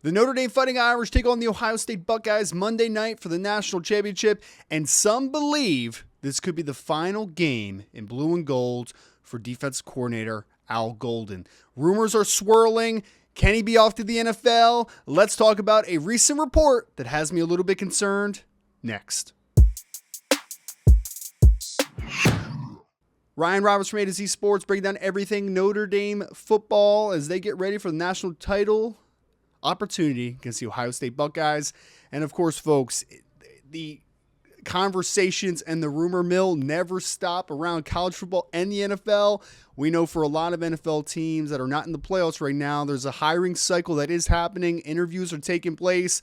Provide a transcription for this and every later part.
The Notre Dame Fighting Irish take on the Ohio State Buckeyes Monday night for the national championship, and some believe this could be the final game in blue and gold for defensive coordinator Al Golden. Rumors are swirling. Can he be off to the NFL? Let's talk about a recent report that has me a little bit concerned next. Ryan Roberts from A to Z Sports breaking down everything Notre Dame football as they get ready for the national title opportunity against the Ohio State Buckeyes. And of course, folks, the conversations and the rumor mill never stop around college football and the NFL. We know for a lot of NFL teams that are not in the playoffs right now, there's a hiring cycle that is happening. Interviews are taking place.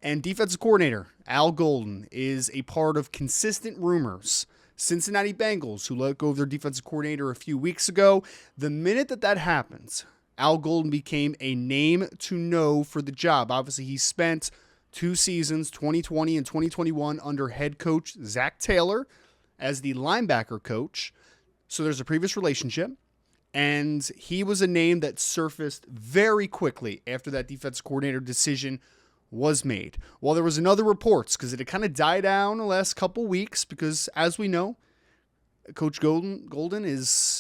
And defensive coordinator Al Golden is a part of consistent rumors. Cincinnati Bengals, who let go of their defensive coordinator a few weeks ago, the minute that happens, Al Golden became a name to know for the job. Obviously, he spent 2 seasons, 2020 and 2021, under head coach Zach Taylor as the linebacker coach. So there's a previous relationship. And he was a name that surfaced very quickly after that defensive coordinator decision was made. Well, there was another reports because it had kind of died down the last couple weeks because, as we know, Coach Golden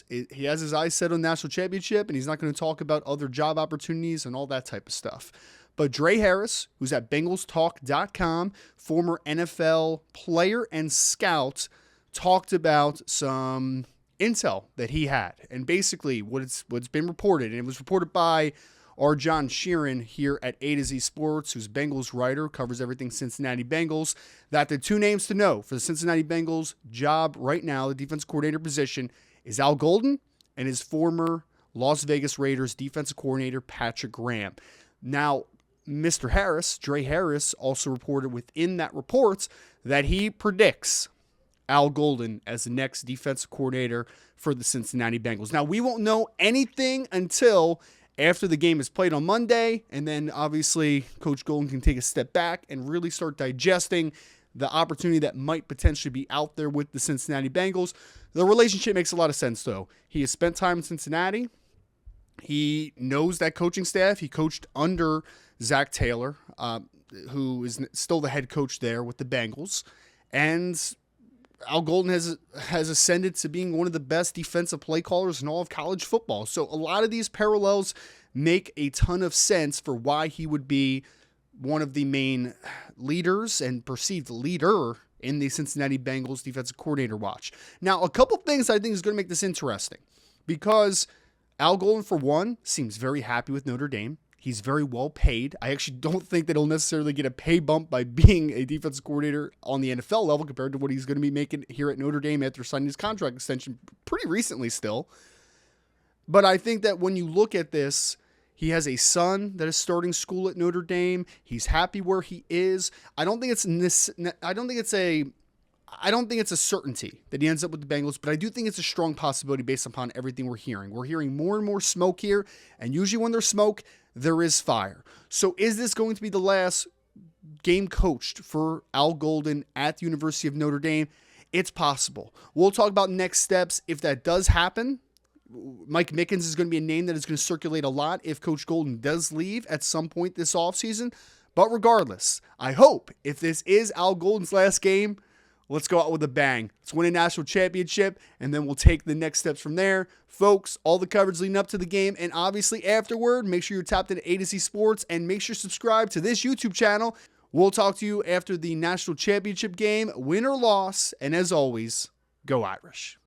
he has his eyes set on the national championship, and he's not going to talk about other job opportunities and all that type of stuff. But Dre Harris, who's at BengalsTalk.com, former NFL player and scout, talked about some intel that he had, and basically what's been reported, and it was reported by our John Sheeran here at A to Z Sports, who's Bengals writer, covers everything Cincinnati Bengals, that the 2 names to know for the Cincinnati Bengals job right now, the defensive coordinator position, is Al Golden and his former Las Vegas Raiders defensive coordinator, Patrick Graham. Now, Mr. Harris, Dre Harris, also reported within that report that he predicts Al Golden as the next defensive coordinator for the Cincinnati Bengals. Now, we won't know anything until after the game is played on Monday, and then obviously Coach Golden can take a step back and really start digesting the opportunity that might potentially be out there with the Cincinnati Bengals. The relationship makes a lot of sense, though. He has spent time in Cincinnati. He knows that coaching staff. He coached under Zach Taylor, who is still the head coach there with the Bengals. And Al Golden has ascended to being one of the best defensive play callers in all of college football. So a lot of these parallels make a ton of sense for why he would be one of the main leaders and perceived leader in the Cincinnati Bengals defensive coordinator watch. Now, a couple things I think is going to make this interesting because Al Golden, for one, seems very happy with Notre Dame. He's very well paid. I actually don't think that he'll necessarily get a pay bump by being a defensive coordinator on the NFL level compared to what he's going to be making here at Notre Dame after signing his contract extension pretty recently still. But I think that when you look at this, he has a son that is starting school at Notre Dame. He's happy where he is. I don't think it's a certainty that he ends up with the Bengals, but I do think it's a strong possibility based upon everything we're hearing. We're hearing more and more smoke here, and usually when there's smoke, there is fire. So is this going to be the last game coached for Al Golden at the University of Notre Dame? It's possible. We'll talk about next steps if that does happen. Mike Mickens is going to be a name that is going to circulate a lot if Coach Golden does leave at some point this offseason. But regardless, I hope if this is Al Golden's last game, let's go out with a bang. Let's win a national championship, and then we'll take the next steps from there. Folks, all the coverage leading up to the game, and obviously afterward, make sure you're tapped into A to Z Sports, and make sure you subscribe to this YouTube channel. We'll talk to you after the national championship game, win or loss, and as always, go Irish.